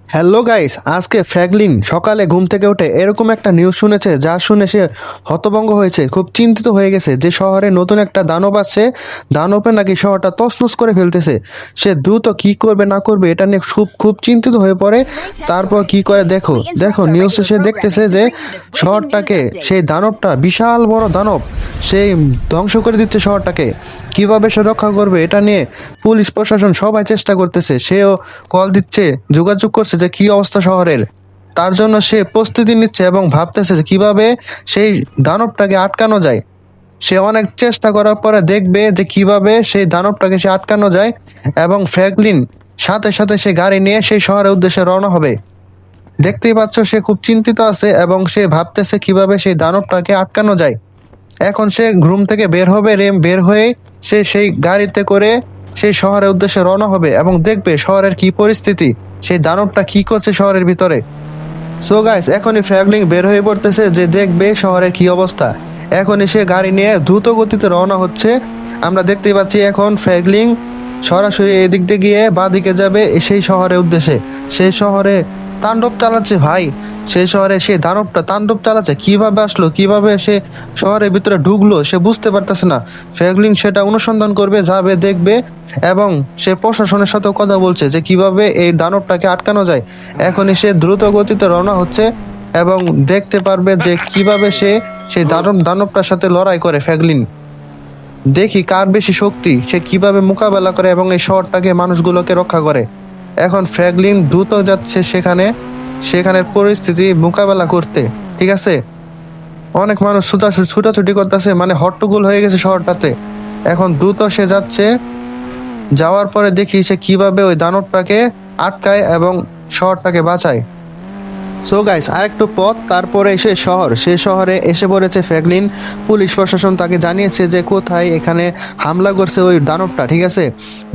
Hello guys, আজকে Franklin সকালে ঘুম থেকে উঠে এরকম একটা নিউজ শুনেছে, যা শুনে সে হতভম্ব হয়েছে, খুব চিন্তিত হয়ে গেছে যে শহরে নতুন একটা দানব আসছে। দানবে নাকি শহরটা তছনছ করে ফেলতেছে। সে দ্রুত কি করবে না করবে এটা নিয়ে খুব খুব চিন্তিত হয়ে পড়ে। তারপর কি করে দেখো দেখো নিউজে সে দেখতেছে যে শহরটাকে সেই দানবটা, বিশাল বড় দানব, সেই ধ্বংস করে দিচ্ছে শহরটাকে। কিভাবে সে রক্ষা করবে এটা নিয়ে পুলিশ প্রশাসন সবাই চেষ্টা করতেছে। সেও কল দিচ্ছে, যোগাযোগ করছে যে কি অবস্থা শহরের। তার জন্য সে প্রস্তুতি নিচ্ছে এবং ভাবতেছে যে কিভাবে সেই দানবটাকে আটকানো যায়। সে অনেক চেষ্টা করার পরে দেখবে যে কিভাবে সেই দানবটাকে সে আটকানো যায়। এবং ফ্র্যাঙ্কলিন সাথে সাথে সে গাড়ি নিয়ে সেই শহরের উদ্দেশ্যে রওনা হবে। দেখতেই পাচ্ছ সে খুব চিন্তিত আছে এবং সে ভাবতেছে কিভাবে সেই দানবটাকে আটকানো যায়। এখন সে ঘুম থেকে বের হবে, বের হয়ে সে সেই গাড়িতে করে সেই শহরের উদ্দেশ্যে রওনা হবে এবং দেখবে শহরের কি পরিস্থিতি, সেই দানবটা কি করছে শহরের ভিতরে। সো গাইস, এখনই ফ্র্যাঙ্কলিন বের হয়ে পড়তেছে যে দেখবে শহরের কি অবস্থা। এখনই সে গাড়ি নিয়ে দ্রুত গতিতে রওনা হচ্ছে। আমরা দেখতেই পাচ্ছি এখন ফ্র্যাঙ্কলিন সরাসরি এদিক দিয়ে গিয়ে বাঁ দিকে যাবে সেই শহরের উদ্দেশ্যে। সেই শহরে তাণ্ডব চালাচ্ছে ভাই। সেই শহরে সেই দানবটা তাণ্ডব চালাচ্ছে, কিভাবে আসলো, কিভাবে সে শহরের ভিতরে ঢুকলো সে বুঝতে পারতেছে না। ফ্র্যাঙ্কলিন সেটা অনুসন্ধান করবে, যাবে, দেখবে এবং সে প্রশাসনের সাথেও কথা বলছে যে কিভাবে এই দানবটাকে আটকানো যায়। এখনই সে দ্রুত গতিতে রওনা হচ্ছে এবং দেখতে পারবে যে কিভাবে সে সেই দানবটার সাথে লড়াই করে ফ্র্যাঙ্কলিন। দেখি কার বেশি শক্তি, সে কিভাবে মোকাবেলা করে এবং এই শহরটাকে, মানুষগুলোকে রক্ষা করে। এখন ফ্র্যাঙ্কলিন দ্রুত যাচ্ছে সেখানের পরিস্থিতি মোকাবেলা করতে। ঠিক আছে, অনেক মানুষ ছুটাছুটি করতেছে, মানে হট্টগোল হয়ে গেছে শহরটাতে। এখন দ্রুত সে যাচ্ছে, যাওয়ার পরে দেখি সে কিভাবে ওই দানবটাকে আটকায় এবং শহরটাকে বাঁচায়। সো গাইস, আরেকটু পথ তারপরে এসে সে শহরে এসে পড়েছে ফ্র্যাঙ্কলিন। পুলিশ প্রশাসন তাকে জানিয়েছে যে কোথায় এখানে হামলা করছে ওই দানবটা। ঠিক আছে,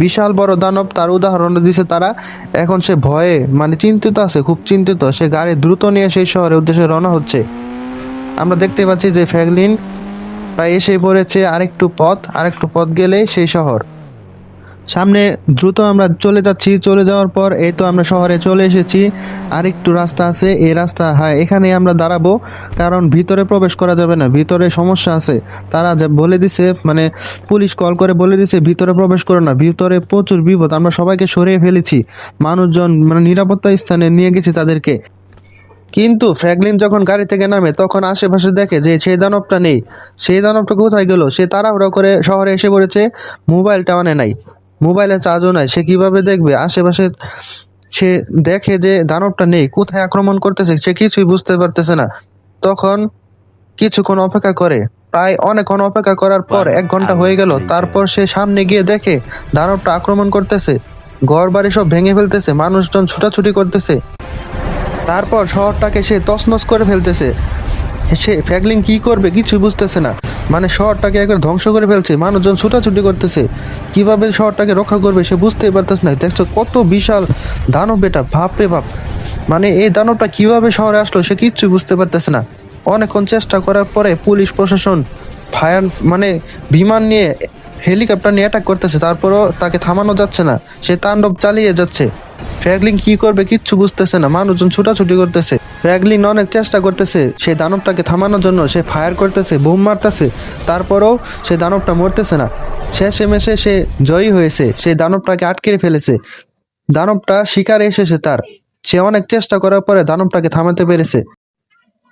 বিশাল বড় দানব, তার উদাহরণ দিছে তারা। এখন সে ভয়ে, মানে চিন্তিত আছে, খুব চিন্তিত। সে গাড়ি দ্রুত নিয়ে সেই শহরের উদ্দেশ্যে রওনা হচ্ছে। আমরা দেখতে পাচ্ছি যে ফ্র্যাঙ্কলিন প্রায় এসে পড়েছে। আরেকটু পথ গেলেই সেই শহর সামনে। দ্রুত আমরা চলে যাচ্ছি, চলে যাওয়ার পর এই তো আমরা শহরে চলে এসেছি। আর একটু রাস্তা আছে, এই রাস্তা, হ্যাঁ এখানে আমরা দাঁড়াবো, কারণ ভিতরে প্রবেশ করা যাবে না, ভিতরে সমস্যা আছে। তারা যা বলে দিছে, মানে পুলিশ কল করে বলে দিছে ভিতরে প্রবেশ করো না, ভিতরে প্রচুর বিপদ। আমরা সবাইকে সরিয়ে ফেলেছি, মানুষজন মানে নিরাপত্তা স্থানে নিয়ে গেছি তাদেরকে। কিন্তু ফ্র্যাঙ্কলিন যখন গাড়ি থেকে নামে তখন আশেপাশে দেখে যে সেই দানবটা নেই। সেই দানবটা কোথায় গেল? সে তাড়াহুড়ো করে শহরে এসে পড়েছে, মোবাইলটা মানে নাই, মোবাইলে চার্জও নাই। সে কিভাবে দেখবে আশেপাশে? সে দেখে যে দানবটা নেই, কোথায় আক্রমণ করতেছে সে কিছুই বুঝতে পারতেছে না। তখন কিছুক্ষণ অপেক্ষা করে, প্রায় অনেকক্ষণ অপেক্ষা করার পর 1 ঘন্টা হয়ে গেল। তারপর সে সামনে গিয়ে দেখে দানবটা আক্রমণ করতেছে, ঘর বাড়ি সব ভেঙে ফেলতেছে, মানুষজন ছুটাছুটি করতেছে। তারপর শহরটাকে সে তছনছ করে ফেলতেছে। সে ফ্র্যাঙ্কলিন কি করবে কিছুই বুঝতেছে না, মানে শহরটাকে একবার ধ্বংস করে ফেলছে, মানুষজন ছুটাছুটি করতেছে। কিভাবে শহরটাকে রক্ষা করবে সে বুঝতেই পারতেছে না। দেখছো কত বিশাল দানব এটা, বাপ রে বাপ। মানে এই দানবটা কিভাবে শহরে আসলো সে কিচ্ছুই বুঝতে পারতেছে না। অনেকক্ষণ চেষ্টা করার পরে পুলিশ প্রশাসন ফায়ার, মানে বিমান নিয়ে, হেলিকপ্টার নিয়ে অ্যাটাক করতেছে, তারপরও তাকে থামানো যাচ্ছে না, সে তাণ্ডব চালিয়ে যাচ্ছে। ফ্র্যাঙ্কলিন কি করবে কিচ্ছু বুঝতেছে না, মানুষজন ছুটাছুটি করতেছে। ফ্র্যাঙ্কলিন অনেক চেষ্টা করতেছে সেই দানবটাকে থামানোর জন্য, সে ফায়ার করতেছে, বোম মারতেছে, তারপরেও সে দানবটা মরতেছে না। শেষমেশে সে জয়ী হয়েছে, সেই দানবটাকে আটকে ফেলেছে। দানবটা শিকারে এসেছে তার, সে অনেক চেষ্টা করার পরে দানবটাকে থামাতে পেরেছে।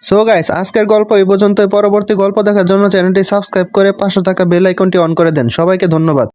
সো গাইস, আজকের গল্প এই পর্যন্ত। পরবর্তী গল্প দেখার জন্য চ্যানেলটি সাবস্ক্রাইব করে পাশে থাকা বেল আইকনটি অন করে দেন। সবাইকে ধন্যবাদ।